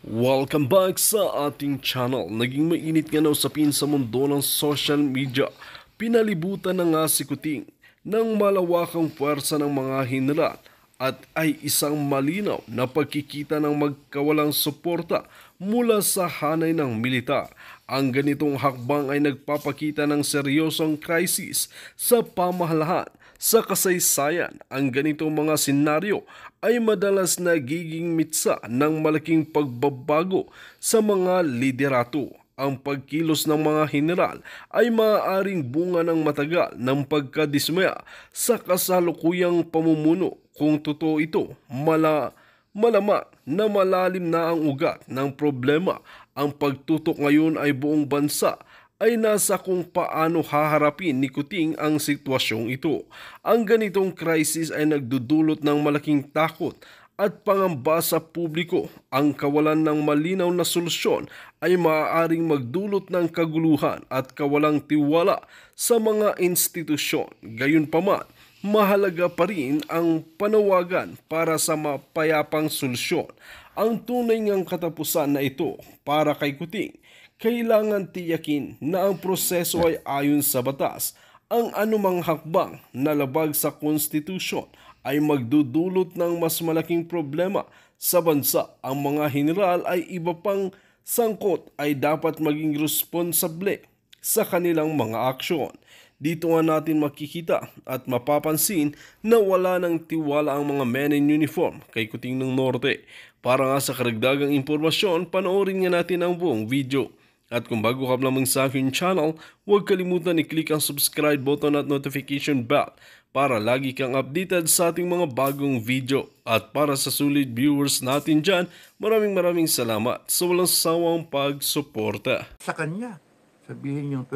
Welcome back sa ating channel. Naging mainit nga na usapin sa mundo ng social media. Pinalibutan na nga si Kuting ng malawakang puwersa ng mga general at ay isang malinaw na pagkikita ng magkawalang suporta mula sa hanay ng militar. Ang ganitong hakbang ay nagpapakita ng seryosong krisis sa pamahalaan. Sa kasaysayan, ang ganitong mga senaryo ay madalas nagiging mitsa ng malaking pagbabago sa mga liderato. Ang pagkilos ng mga general ay maaaring bunga ng matagal ng pagkadismaya sa kasalukuyang pamumuno. Kung totoo ito, malama na malalim na ang ugat ng problema. Ang pagtutok ngayon ay buong bansa ay nasa kung paano haharapin ni Kuting ang sitwasyong ito. Ang ganitong krisis ay nagdudulot ng malaking takot at pangamba sa publiko. Ang kawalan ng malinaw na solusyon ay maaaring magdulot ng kaguluhan at kawalang tiwala sa mga institusyon. Gayunpaman, mahalaga pa rin ang panawagan para sa mapayapang solusyon. Ang tunay ngang katapusan na ito para kay Kuting, kailangan tiyakin na ang proseso ay ayon sa batas. Ang anumang hakbang na labag sa konstitusyon ay magdudulot ng mas malaking problema sa bansa. Ang mga general ay iba pang sangkot ay dapat maging responsable sa kanilang mga aksyon. Dito nga natin makikita at mapapansin na wala ng tiwala ang mga men in uniform kay Kuting ng Norte. Para nga sa karagdagang impormasyon, panoorin nga natin ang buong video. At kung bago ka lamang sa aking channel, huwag kalimutan i-click ang subscribe button at notification bell para lagi kang updated sa ating mga bagong video. At para sa sulit viewers natin dyan, maraming salamat sa walang sawang pagsuporta. Sa kanya, sabihin yung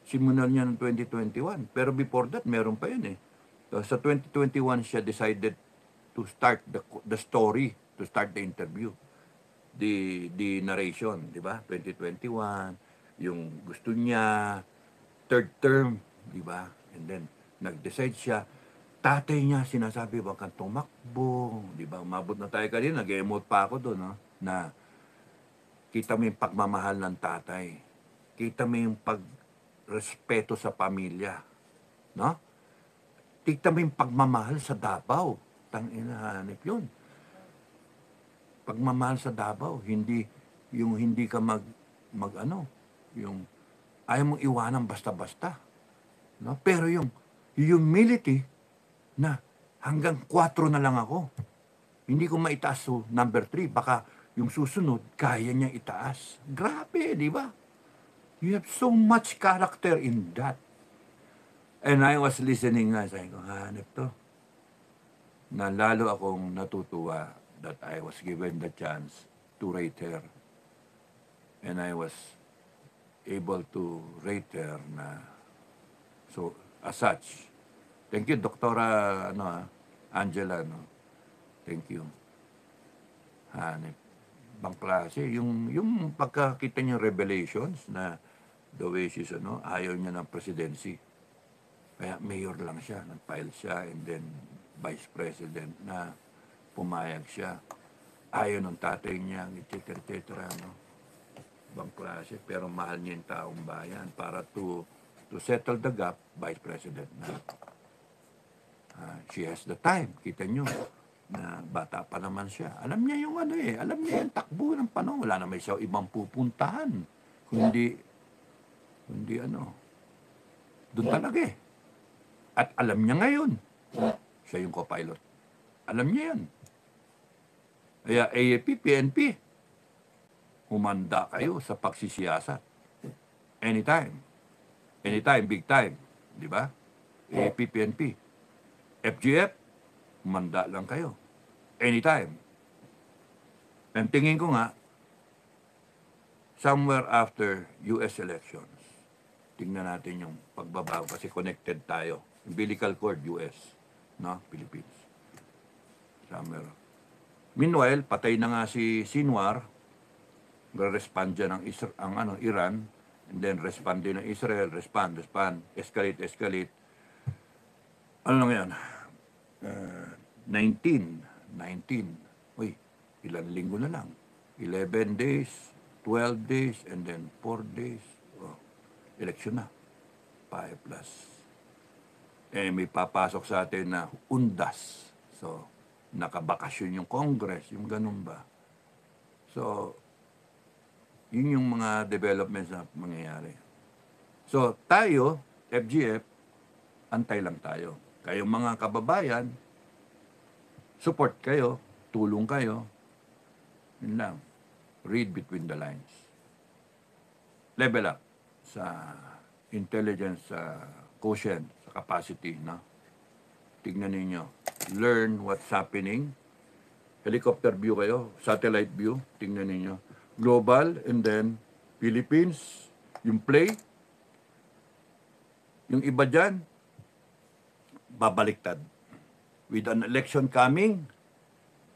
simulan niya ng 2021. Pero before that, meron pa yun eh. So, sa 2021, siya decided to start the story, to start the interview. The narration, di ba? 2021, yung gusto niya, third term, di ba? And then, nag-decide siya. Tatay niya, sinasabi, wag kang tumakbo, di ba? Umabot na tayo kanina, nag-emote pa ako doon, no? Na kita mo yung pagmamahal ng tatay. Kita mo yung pagrespeto sa pamilya. No? Kita mo yung pagmamahal sa Davao. Tangina, hanip yun. Pagmamahal sa Davao, hindi ka yung ayaw mong iwanan basta-basta. No? Pero yung humility na hanggang 4 na lang ako. Hindi ko maitaas to number 3. Baka yung susunod, kaya niya itaas. Grabe, di ba? You have so much character in that. And I was listening nga, sabi ko, hanap to. Na lalo akong natutuwa that I was given the chance to rate her. And I was able to rate her na so as such. Thank you, Doktora Angela. No? Thank you. Hanip. Bang klase. Yung pagkakita niya revelations na the way she's, ayaw niya ng presidency. Kaya mayor lang siya. Nag-file siya and then vice president na pumayag siya. Ayaw ng tatay niya, etc. No? Bang klase. Pero mahal niya yung taong bayan para to settle the gap, vice president na. She has the time. Kita nyo na bata pa naman siya. Alam niya yung alam niya yung takbo ng panahon. Wala naman siya ibang pupuntahan. Kundi doon talaga eh. At alam niya ngayon, siya yung co-pilot. Alam niya yan. Kaya AFP, PNP, humanda kayo sa pagsisiyasat. Anytime. Anytime, big time. Di ba? AFP, PNP. FGF, humanda lang kayo. Anytime. And tingin ko nga, somewhere after US elections, tingnan natin yung pagbabago kasi connected tayo. Umbilical cord, US, no? Philippines. Somewhere. Meanwhile, patay na nga si Sinwar, respond dyan ang Iran, and then respond din ng Israel, respond, escalate. Ano lang yan? 19. Uy, ilang linggo na lang. 11 days, 12 days, and then 4 days. Oh, eleksyon na. 5 plus. May papasok sa atin na undas. So, nakabakasyon yung Congress, yung ganun ba. So, yun yung mga developments na mangyayari. So, tayo, FGF, antay lang tayo. Kayong mga kababayan, support kayo, tulong kayo. Yun lang. Read between the lines. Level up sa intelligence quotient, sa capacity. No? Tignan ninyo. Learn what's happening. Helicopter view kayo, satellite view, tignan ninyo. Global, and then Philippines, yung play. Yung iba dyan, babaliktad. With an election coming,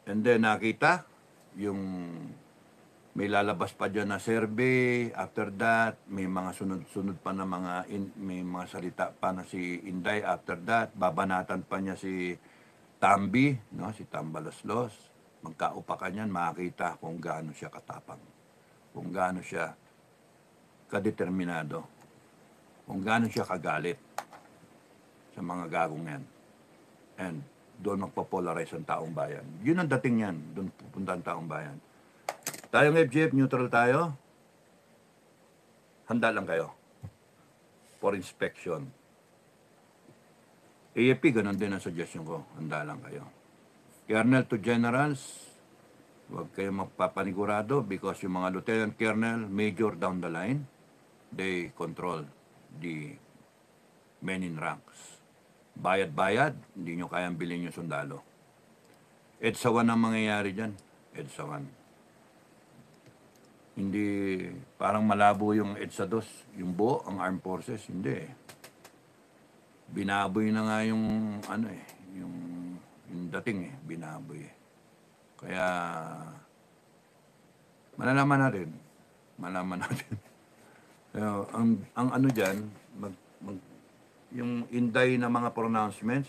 and then nakita, yung may lalabas pa dyan na survey, after that, may mga sunod-sunod pa na may mga salita pa na si Inday, after that, babanatan pa niya si Tambi, no? Si Tambalaslos. Magkaupakan niyan, makakita kung gaano siya katapang, kung gaano siya kadeterminado, kung gaano siya kagalit sa mga gagong yan. And doon magpopolarize ang taong bayan. Yun ang dating yan, doon pupunta ang taong bayan. Tayong FGF, neutral tayo. Handa lang kayo for inspection. AFP, ganun din ang suggestion ko. Handa lang kayo. Colonel to generals, huwag kayo magpapanigurado because yung mga lieutenant colonel, major down the line, they control the men in ranks. Bayad-bayad, hindi nyo kayang bilhin yung sundalo. EDSA 1 ang mangyayari dyan. EDSA 1. Hindi, parang malabo yung EDSA 2, yung buo, ang armed forces, hindi. Binaboy na nga yung, yung dating binaboy. Kaya, malalaman natin. So, ang ano dyan, yung inday na mga pronouncements,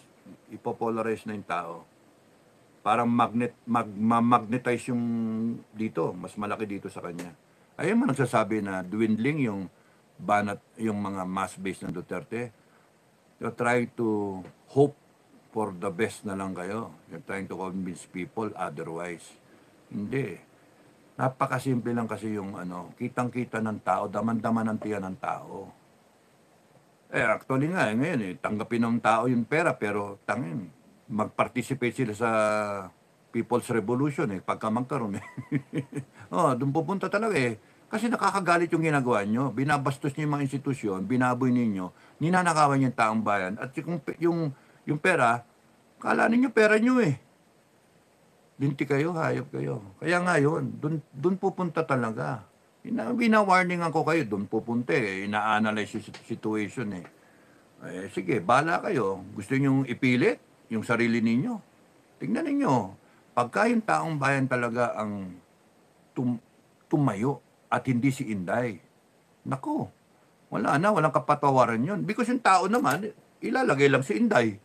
ipopolarize na yung tao. Parang magnetize yung dito, mas malaki dito sa kanya. Ayun man nagsasabi na dwindling yung banat, yung mga mass base ng Duterte. You're trying to hope for the best na lang kayo. You're trying to convince people otherwise. Hindi. Napakasimple lang kasi yung kitang-kita ng tao, daman-daman ng tiyan ng tao. Actually nga, ngayon tanggapin ng tao yung pera, pero mag-participate sila sa People's Revolution pagka magkaroon doon pupunta talaga Kasi nakakagalit yung ginagawa nyo. Binabastos nyo yung mga institusyon, binaboy ninyo, ninanakawan yung taong bayan. At yung pera, kala ninyo pera nyo Linti kayo, hayop kayo. Kaya nga yun, dun pupunta talaga. Bina-warningan ko kayo, dun pupunta ina-analyze yung situation sige, bahala kayo. Gusto nyo ipilit yung sarili ninyo? Tingnan ninyo. Pagka yung taong bayan talaga ang tumayo at hindi si Inday, nako, walang kapatawaran yun. Because yung tao naman, ilalagay lang si Inday.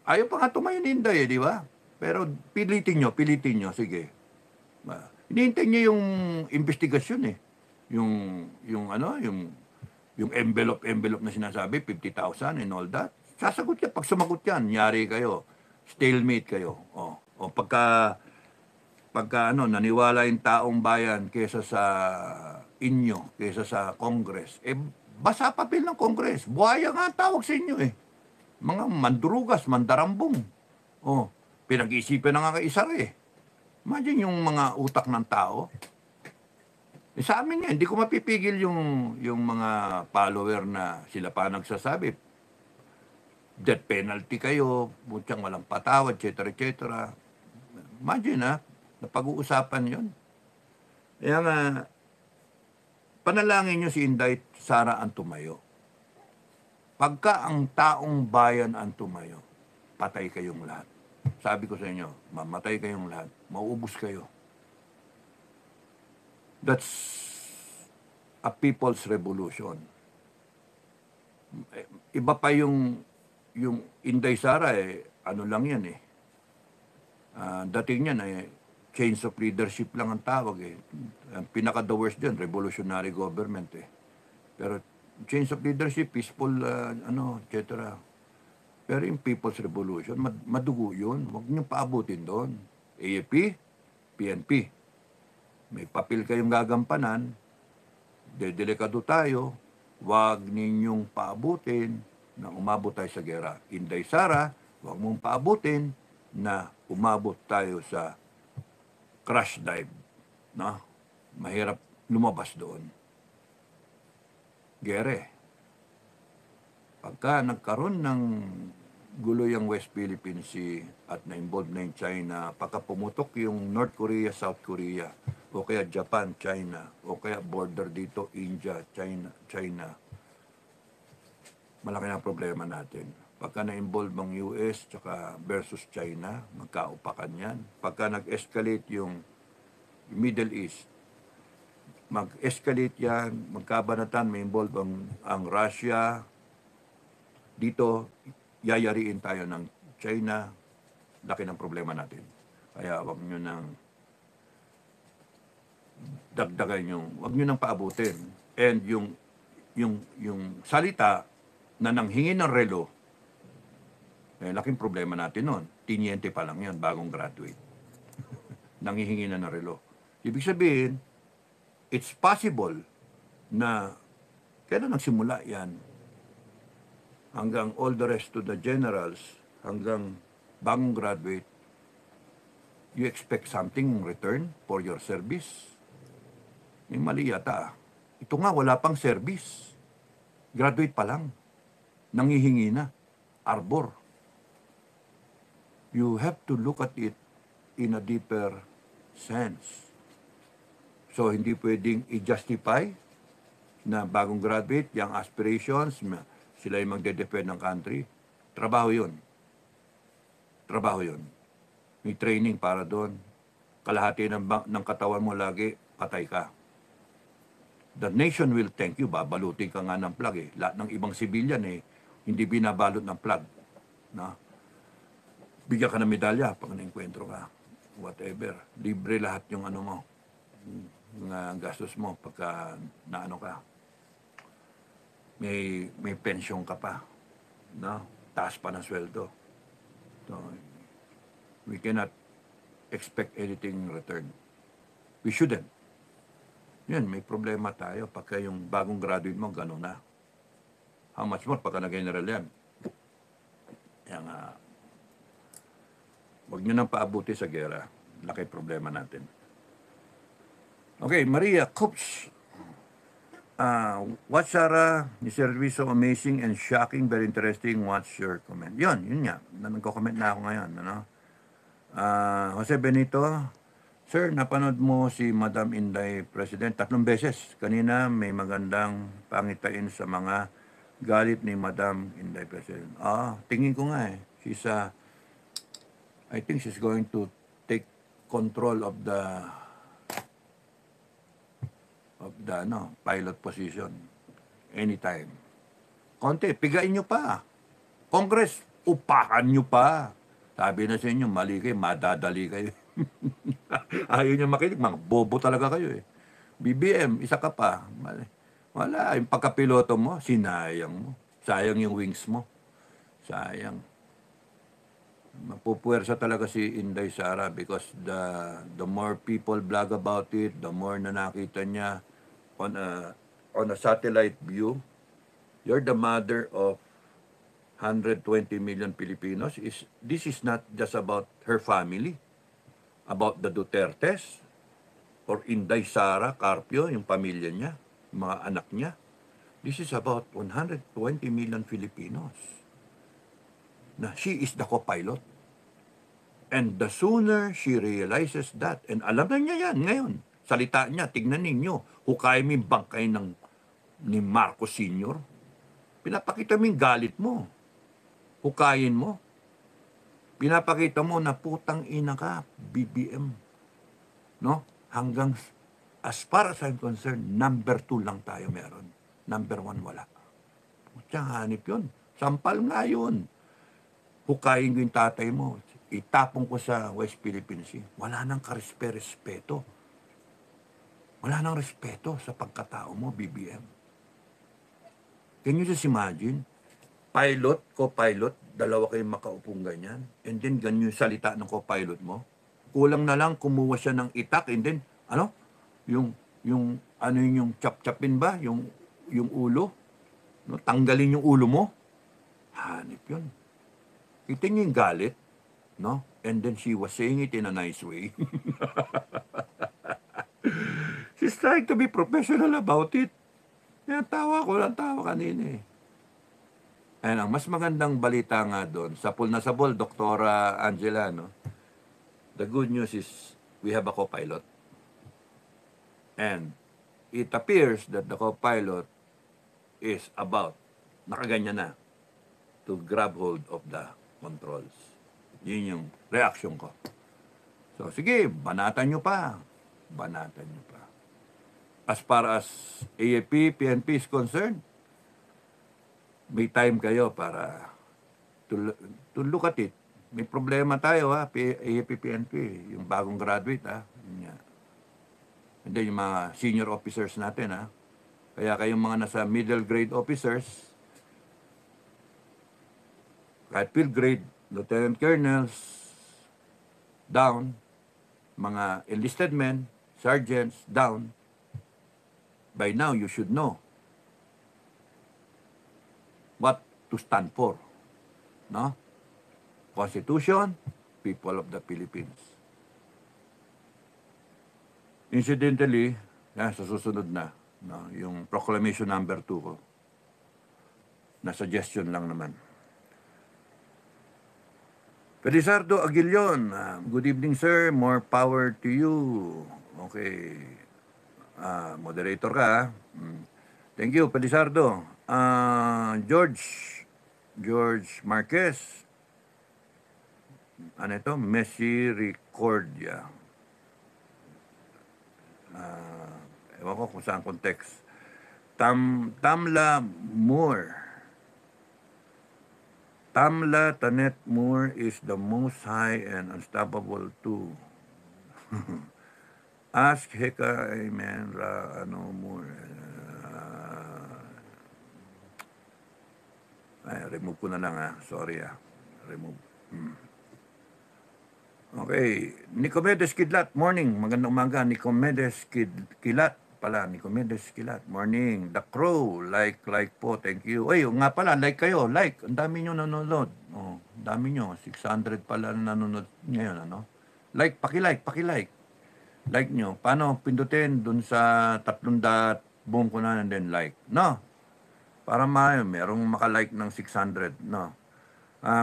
Ayaw pa nga tumayo ni Inday di ba? Pero pilitin nyo, sige. Hinihintay nyo yung investigasyon yung envelope na sinasabi, 50,000 and all that. Sasagot yan. Pag sumagot yan, nyari kayo. Stalemate kayo. Pagka naniwala yung taong bayan kesa sa inyo, kesa sa Congress, basa papel ng Congress. Buhaya nga tawag sa inyo Mga mandurugas, mandarambong. Pinag-iisipan na nga kaisar Imagine yung mga utak ng tao. Sa amin yan, hindi ko mapipigil yung mga follower na sila pa nagsasabi, death penalty kayo, mutyang walang patawad, etc. Imagine napag-uusapan yon. Kaya nga, panalangin nyo si Inday Sara ang tumayo. Pagka ang taong bayan ang tumayo, patay kayong lahat. Sabi ko sa inyo, mamatay kayong lahat, mauubos kayo. That's a people's revolution. Iba pa yung Inday Sara ano lang yan dating yan change of leadership lang ang tawag eh. Ang pinaka-the worst dyan, revolutionary government eh. Pero change of leadership, peaceful, etc. Pero yung People's Revolution, madugo yun. Huwag niyong paabutin doon. AFP, PNP. May papel kayong gagampanan, delikado tayo, huwag ninyong paabutin na umabot tayo sa gera. Inday Sara, huwag mong paabutin na umabot tayo sa crash dive. No? Mahirap lumabas doon. Gere. Pagka nagkaroon ng gulo yung West Philippine Sea at na-involve na yung China, pagka pumutok yung North Korea, South Korea, o kaya Japan, China, o kaya border dito, India, China, malaki na problema natin. Pagka na-involve ang US tsaka versus China, magkaupakan yan. Pagka nag-escalate yung Middle East, mag-escalate yan, magkabanatan, may involve ang Russia. Dito, yayariin tayo ng China, laki ng problema natin. Kaya wag nyo nang dagdagan wag nyo nang paabutin. And yung salita na nanghingi ng relo, laking problema natin nun. Tinyente pa lang yan, bagong graduate. Nanghihingi na ng relo. Ibig sabihin, it's possible na kailan nagsimula yan? Hanggang all the rest to the generals, hanggang bagong graduate, you expect something in return for your service? May mali yata. Ito nga, wala pang service. Graduate pa lang. Nanghihingi na. Arbor. You have to look at it in a deeper sense. So, hindi pwedeng i-justify na bagong graduate, yung aspirations, sila yung magde-defend ng country. Trabaho yun. Trabaho yun. May training para doon. Kalahati ng katawan mo lagi, patay ka. The nation will thank you. Babalutin ka nga ng plug eh. Lahat ng ibang civilian eh, hindi binabalot ng plug. No? Bigyan ka ng medalya pag na-enkwentro ka. Whatever. Libre lahat yung ano mo. Yung gastos mo pagka naano ka. May pension ka pa, no? Taas pa ng sweldo. So, we cannot expect anything in return. We shouldn't. Yan, may problema tayo pagka yung bagong graduate mo, gano'n na. How much more pagka na-general yan? Yan wag nyo nang paabuti sa gera. Laki problema natin. Okay, Maria Coops. What Sarah, ni service so amazing and shocking, very interesting. What's your comment? Yun nga. Nagko-comment na ako ngayon. Ano? Jose Benito, Sir, napanood mo si Madam Inday President 3 beses. Kanina may magandang pangitain sa mga galit ni Madam Inday President. Tingin ko nga eh. I think she's going to take control of the pilot position anytime. Konti, pigain nyo pa. Congress, upakan nyo pa. Sabi na sa inyo, mali kayo, madadali kayo. Ayaw nyo makinig, mga bobo talaga kayo eh. BBM, isa ka pa. Wala, yung pagkapiloto mo, sinayang mo. Sayang yung wings mo. Sayang. Mapupuwersa talaga si Inday Sara because the more people blog about it, the more na nakita niya on a satellite view. You're the mother of 120 million Filipinos. This is not just about her family, about the Dutertes or Inday Sara Carpio, yung pamilya niya, mga anak niya. This is about 120 million Filipinos. Na she is the co-pilot. And the sooner she realizes that, and alam na niya yan ngayon, salita niya, tignan ninyo, hukay mo yung bangkay ni Marcos Sr., pinapakita mo yung galit mo, hukayin mo, pinapakita mo na putang ina ka, BBM. No? Hanggang, as far as I'm concerned, number 2 lang tayo meron. Number 1 wala. Putsang hanip yun. Sampal nga yun. Hukayin ko yung tatay mo. itapon ko sa West Philippine Sea. Wala nang karespe-respeto. Wala nang respeto sa pagkatao mo, BBM. Can you just imagine? Pilot, co-pilot, dalawa kayong makaupong ganyan. And then, ganyan yung salita ng co-pilot mo. Kulang na lang, kumuha siya ng itak. And then, ano? Yung chop-chopin ba? Yung ulo? No? Tanggalin yung ulo mo? Hanip yun. Kita niyo yung galit? No? And then she was saying it in a nice way. She's trying to be professional about it. Yan, tawa ko lang, tawa kanina eh. And ang mas magandang balita nga doon, sapol na sapol, Doktora Angela, no? The good news is we have a co-pilot. And it appears that the co-pilot is about, nakaganyan na, to grab hold of the controls. Yun yung reaction ko. So, sige, banatan nyo pa. Banatan nyo pa. As far as AFP, PNP is concerned, may time kayo para to look at it. May problema tayo, ha, AFP, PNP, yung bagong graduate, ha. And then yung mga senior officers natin, ha. Kaya kayong mga nasa middle grade officers, kahit field grade, lieutenant colonels, down, mga enlisted men, sergeants, down, by now you should know what to stand for. No? Constitution, people of the Philippines. Incidentally, sa susunod na, no, yung proclamation number 2 ko, na suggestion lang naman. Felizardo Aguilion, good evening sir, more power to you. Okay, moderator ka. Thank you, Felizardo. George Marquez, ano ito? Misericordia. Ewan ko kung saan context. Tamla Moore. Tamla Tanet Moore is the most high and unstoppable too. Ask Heka, amen, Moore. Remove ko na lang, sorry, remove. Okay, Nicomedes Kidlat, morning, magandang umaga, Nicomedes Kidlat pala, Nicomedes Kidlat, morning, The Crow, like po, thank you. Ay, nga pala, like kayo, like, ang dami nyo nanonood. Oh, dami nyo, 600 pala nanonood ngayon, ano? Like, paki-like. Like nyo, paano pindutin dun sa 3 boom ko na and then like, no? Para merong makalike ng 600, no?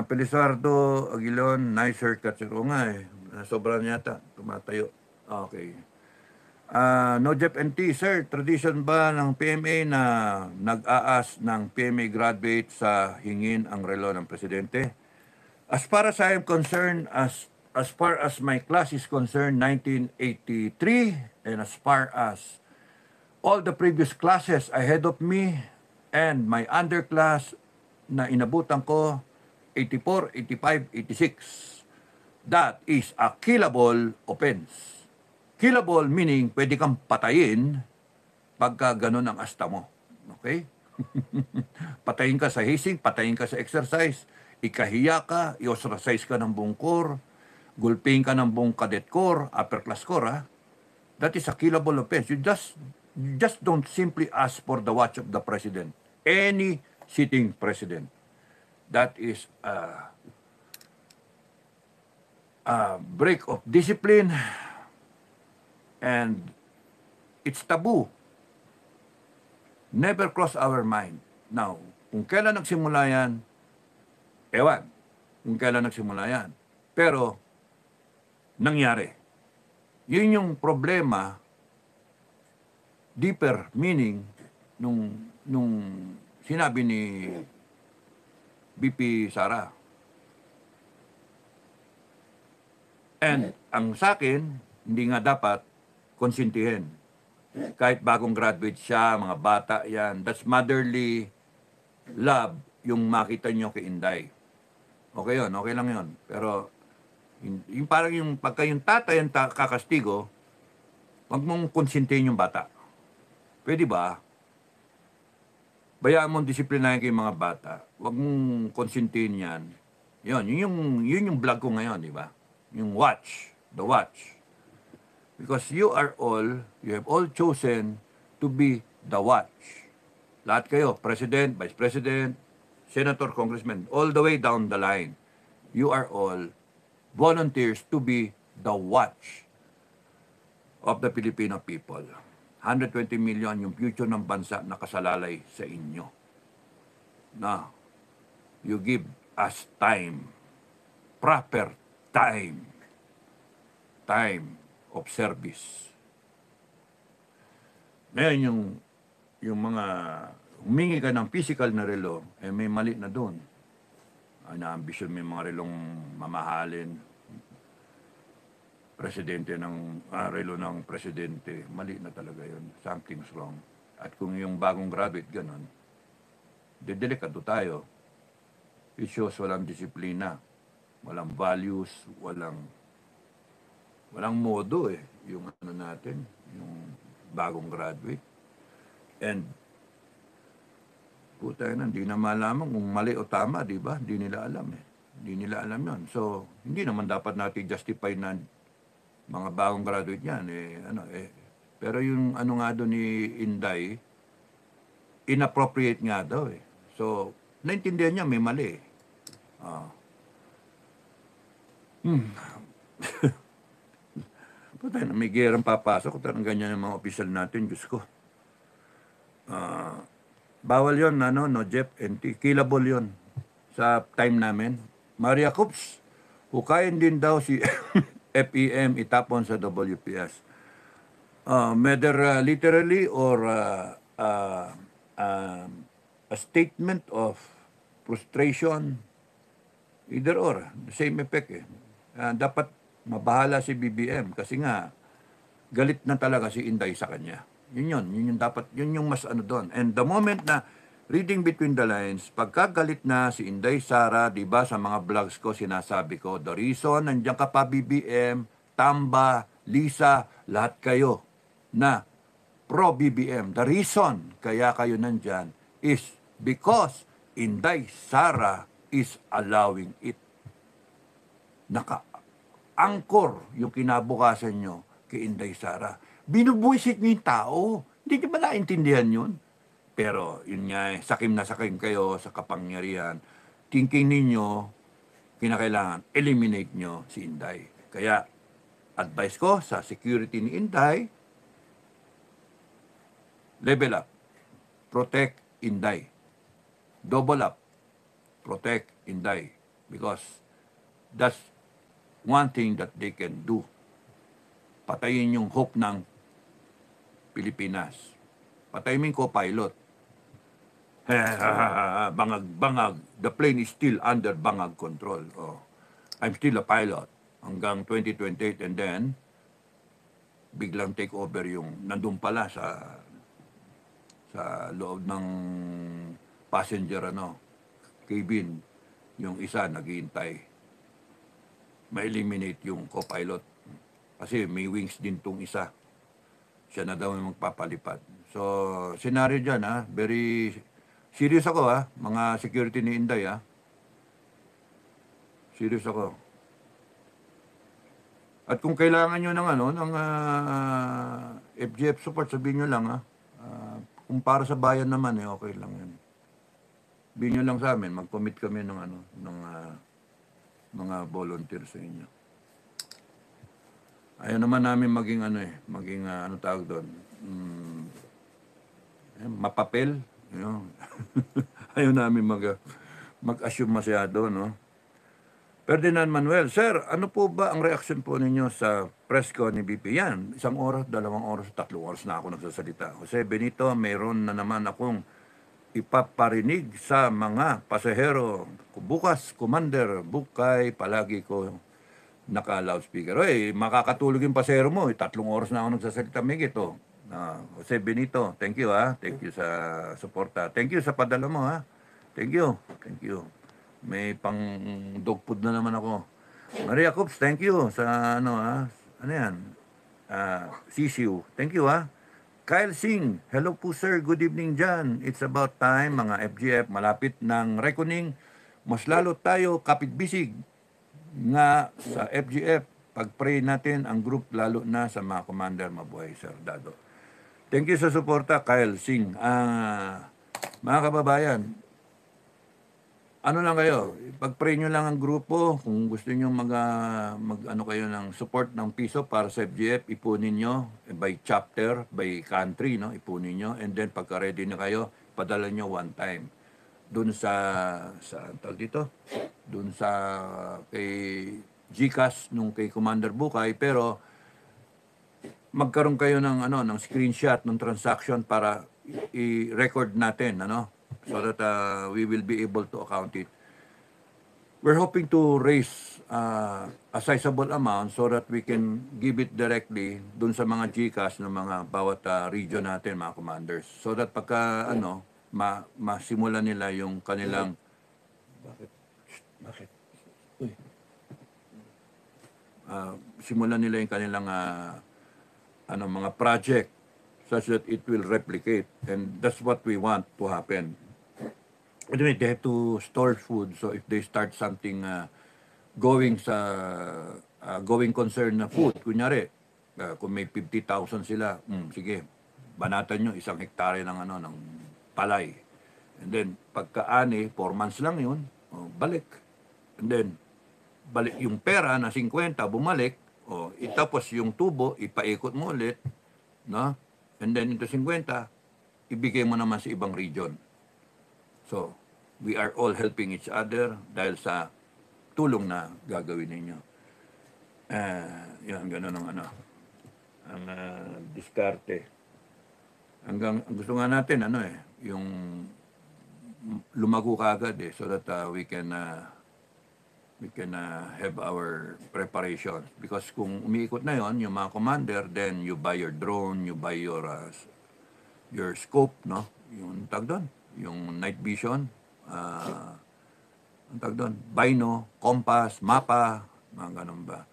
Felizardo Aguilon, nice haircut, sir. O nga sobra yata, tumatayo. Okay. No Jeff NT, sir, tradition ba ng PMA na nag-aas ng PMA graduate sa hingin ang relo ng presidente? As far as I am concerned, as far as my class is concerned, 1983, and as far as all the previous classes ahead of me and my underclass na inabutan ko, 84, 85, 86. That is a killable offense. Killable meaning pwede kang patayin pagka ganun ang asta mo. Okay? Patayin ka sa hazing, patayin ka sa exercise, ikahiya ka, i-ostracize ka ng buong corps, gulping ka ng buong cadet corps, upper class corps, That is a killable offense. You just don't simply ask for the watch of the president. Any sitting president. That is a break of discipline, and it's taboo. Never cross our mind. Now, kung kailan nagsimula yan, ewan. Kung kailan nagsimula yan. Pero, nangyari. Yun yung problema, deeper meaning, nung sinabi ni BP Sara. And ang sa akin, hindi nga dapat konsintihin. Kahit bagong graduate siya, mga bata yan, that's motherly love yung makita nyo kay Inday. Okay yun, okay lang yun. Pero Yung parang yung pagka yung tatay ang kakastigo, wag mong konsintihin yung bata. Pwede ba? Bayaan mong disiplinahin ko yung mga bata. Wag mong konsintihin yan. Yun yung vlog ko ngayon, di ba? Yung watch, the watch. Because you have all chosen to be the watch. Lahat kayo, President, Vice President, Senator, Congressman, all the way down the line. You are all volunteers to be the watch of the Filipino people. 120 million yung future ng bansa nakasalalay sa inyo. Now, you give us time, proper time of service. Ngayon, yung mga humingi ka ng physical na relo, may mali na doon. Na-ambition may mga relong mamahalin, presidente ng relo ng presidente, mali na talaga yun. Something's wrong. At kung yung bagong graduate ganun, delikado tayo. It shows walang disiplina, walang values, walang modo yung natin, yung bagong graduate. And puta na, hindi na malaman kung mali o tama, di ba? Hindi nila alam Hindi nila alam yun. So, hindi naman dapat natin justify na mga bagong graduate yan. Pero yung nga doon ni Inday, inappropriate nga daw So, naintindihan niya may mali. Puta na, may gerang papasok. Tarang ganyan yung mga opisyal natin, Diyos ko. Bawal yon no, Jeff, NT. Killable yon sa time namin. Maria Coops, hukayin din daw si FEM itapon sa WPS. Whether literally or a statement of frustration, either or, the same effect dapat mabahala si BBM kasi nga galit na talaga si Inday sa kanya. Yun yung dapat, yun yung mas doon. And the moment na reading between the lines, pagkagalit na si Inday Sara, di ba sa mga vlogs ko sinasabi ko, the reason nandiyan ka pa BBM, Tamba, Lisa, lahat kayo na pro BBM. The reason kaya kayo nandyan is because Inday Sara is allowing it. Naka-angkor yung kinabukasan nyo kay Inday Sara. Binubuisit niyo yung tao. Hindi niyo ba naintindihan yun? Pero yun nga, sakim na sakim kayo sa kapangyarihan. Thinking ninyo, kinakailangan, eliminate nyo si Inday. Kaya, advice ko sa security ni Inday, level up. Protect Inday. Double up. Protect Inday. Because that's one thing that they can do. Patayin yung hope ng Pilipinas. Patayin mo yung co-pilot. Bangag. The plane is still under bangag control. I'm still a pilot hanggang 2028 and then biglang take over yung nandun pala sa loob ng passenger cabin, yung isa naghihintay. Ma-eliminate yung co-pilot. Kasi may wings din tong isa. Siya na daw yung magpapalipad. So, scenario dyan very serious ako mga security ni Inday Serious ako. At kung kailangan nyo ng FGF support, sabihin nyo lang kung para sa bayan naman okay lang yan. Sabihin nyo lang sa amin, mag-commit kami ng mga volunteer sa inyo. Ayaw naman namin maging tawag doon, mapapel. Ayaw namin mag-assume masyado, no? Ferdinand Manuel, Sir, ano po ba ang reaction po ninyo sa press ko ni BP? Yan, 1 oras, 2 oras, 3 oras na ako nagsasalita. Jose Benito, mayroon na naman akong ipaparinig sa mga pasahero. Bukas, Commander, bukay, palagi ko naka-loudspeaker. Makakatulog yung pasahero mo. 3 oras na ako nagsasalita. Migito. Jose Benito, thank you Thank you sa suporta. Thank you sa padala mo Thank you. May pang dog food na naman ako. Maria Coops, thank you sa ano yan? CCU. Thank you Kyle Singh, hello po sir, good evening dyan. It's about time mga FGF, malapit ng reckoning. Mas lalo tayo kapit-bisig nga sa FGF. Pag-pray natin ang group lalo na sa mga commander, mabuhay Sir Dado. Thank you sa suporta, Kyle Singh. Mga kababayan, ano lang kayo, pag-pray nyo lang ang grupo, kung gusto nyo ano kayo ng support ng piso para sa FGF, ipunin nyo by chapter, by country, no? Ipunin nyo, and then pagka ready na kayo, padala nyo one time. Doon sa tal dito, doon sa kay GCash nung kay Commander Bukay, pero magkaroon kayo ng ng screenshot ng transaction para i-record natin so that we will be able to account it. We're hoping to raise a sizable amount so that we can give it directly dun sa mga GCash ng mga bawat region natin, mga commanders. So that pagka masimula nila yung kanilang bakit? Uy. Simulan nila yung kanilang mga project such that it will replicate, and that's what we want to happen. Anyway, they have to store food, so if they start something going concern na food, kunyari kung may 50,000 sila, sige, banatan nyo 1 hektare ng palay, and then pagkaani 4 months lang yun, balik, and then balik yung pera na 50 bumalik, tapos yung tubo ipaikot mo ulit, no? And then ito 50 ibigay mo naman sa ibang region. So, we are all helping each other dahil sa tulong na gagawin ninyo. Yan, gano'n ang diskarte. Hanggang, gusto nga natin, yung lumago kagad so that we can have our preparation. Because kung umiikot na yon, yung mga commander, then you buy your drone, you buy your scope, no? Yung tag doon, yung night vision, ang tag doon, bino, compass, mapa, mga ganun ba.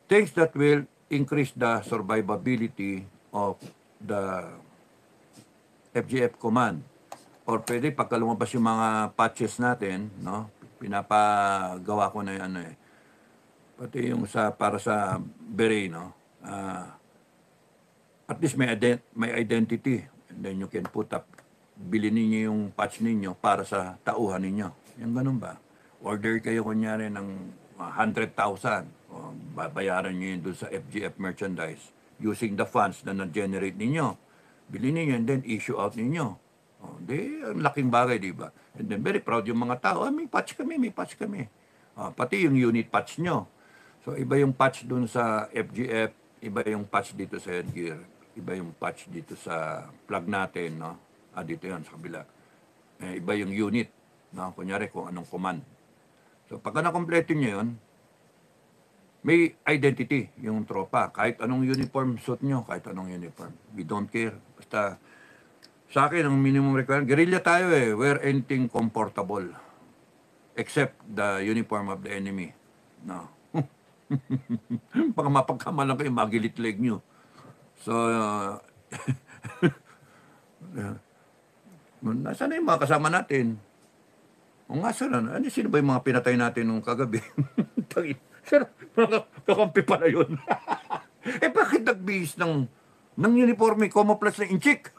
Things that will increase the survivability of the FGF command. Or pwede pagka lumabas yung mga patches natin, no? Pinapagawa ko na yung pati yung para sa beret, no? At least may identity, and then you can put up, bilhin ninyo yung patch ninyo para sa tauhan ninyo. Yung ganun ba? Order kayo kunyari ng 100,000, babayaran nyo yun doon sa FGF merchandise using the funds na na-generate ninyo. Bilhin ninyo and then issue out ninyo. Ang laking bagay, di ba? And then very proud yung mga tao, may patch kami. Pati yung unit patch nyo. So iba yung patch dun sa FGF, iba yung patch dito sa headgear, iba yung patch dito sa plug natin, no? Dito yan sa kabila. Iba yung unit, no? Kunyari kung anong command. So pagka nakompleto nyo yun, may identity yung tropa. Kahit anong uniform suit nyo, kahit anong uniform. We don't care. Basta sa akin, ang minimum requirement, guerrilla tayo wear anything comfortable except the uniform of the enemy. No. Pag mapagkamalan kayo, magilit leg nyo. So, nasaan na yung mga kasama natin? O nga, sino ba yung mga pinatay natin nung kagabi? Sir, mga kakampi pala yun. Bakit nagbihis ng uniforme, camouflage na inchik?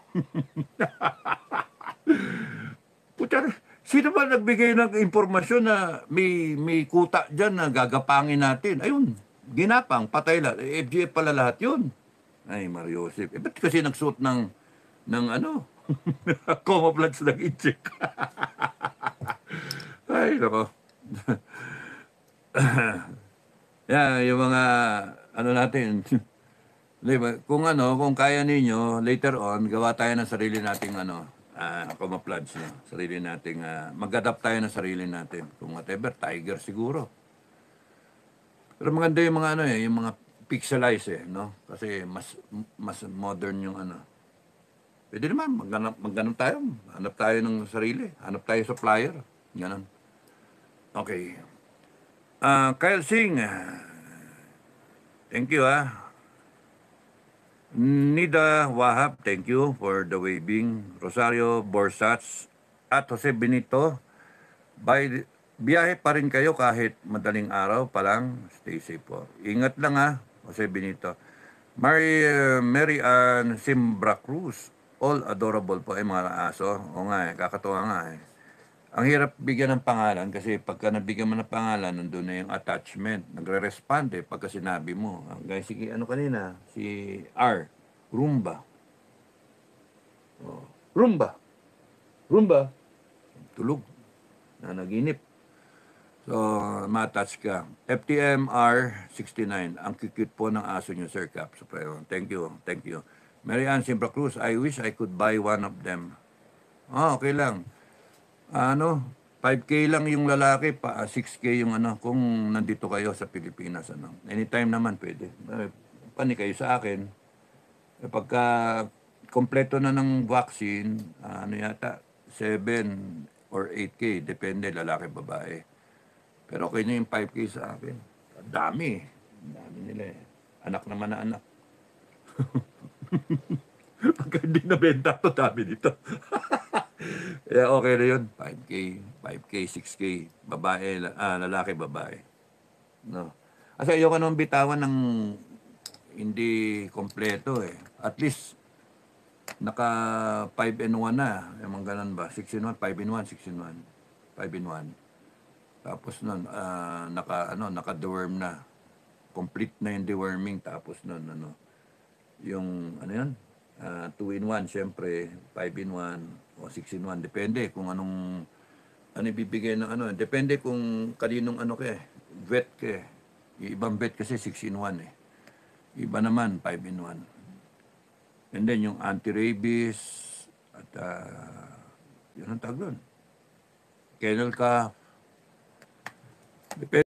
Puta, sino ba nagbigay ng impormasyon na may kuta dyan na gagapangin natin? Ayun, ginapang, patay lahat. FGF pala lahat yun. Ay, Mario Joseph. Ba't kasi nagsuot ng camouflage ng inchik? Ay, nako. Yung mga, natin, kung kaya ninyo, later on, gawa tayo ng sarili nating, camouflage, sarili nating, mag-adapt tayo ng sarili natin. Kung whatever, tiger siguro. Pero maganda yung mga, yung mga pixelize, no? Kasi mas modern yung, Pwede naman, magganap tayo. Hanap tayo ng sarili. Hanap tayo supplier. Ganon. Okay. Kyle Singh, thank you Nida Wahab, thank you for the waving. Rosario Borsats at Jose Benito, biyahe pa rin kayo kahit madaling araw pa lang. Stay safe po. Ingat lang Jose Benito. Mary Ann Simbra Cruz, all adorable po mga aso. O nga kakatuwa nga Ang hirap bigyan ng pangalan kasi pagka nabigyan mo ng pangalan, nandun na yung attachment. Nagre-respond pagka sinabi mo. Guys, sige, kanina? Si R. Rumba. Oh. Rumba. Rumba. Tulog. Naginip. So, matouch ka. FTMR 69. Ang cute po ng aso nyo, Sir Cap. So, thank you. Thank you. Mary Ann Simbra Cruz, I wish I could buy one of them. Okay lang. 5K lang yung lalaki, 6K yung kung nandito kayo sa Pilipinas. Anytime naman pwede. Pani kayo sa akin. Pagka kompleto na ng vaccine, yata, 7 or 8K, depende, lalaki, babae. Pero okay na yung 5K sa akin. Dami nila Anak naman na anak. Pagka hindi nabenta to, dami dito. Yeah, okay na yun. 5K, 6K, babae, lalaki, babae. No. Kasi ayoko nang bitawan ng hindi kompleto At least, naka 5-in-1 na. Yung mga ganun ba? 6-in-1, 5-in-1, 6-in-1. 5-in-1. Tapos nun, naka-deworm na. Complete na yung deworming. Tapos nun, yung, 2-in-1, syempre, 5-in-1 o 6-in-1. Depende kung anong ibibigay ng Depende kung kaninong vet ka Yung ibang vet kasi 6-in-1 Iba naman, 5-in-1. And then yung anti-rabies at yun ang tawag doon. Kennel ka. Depende.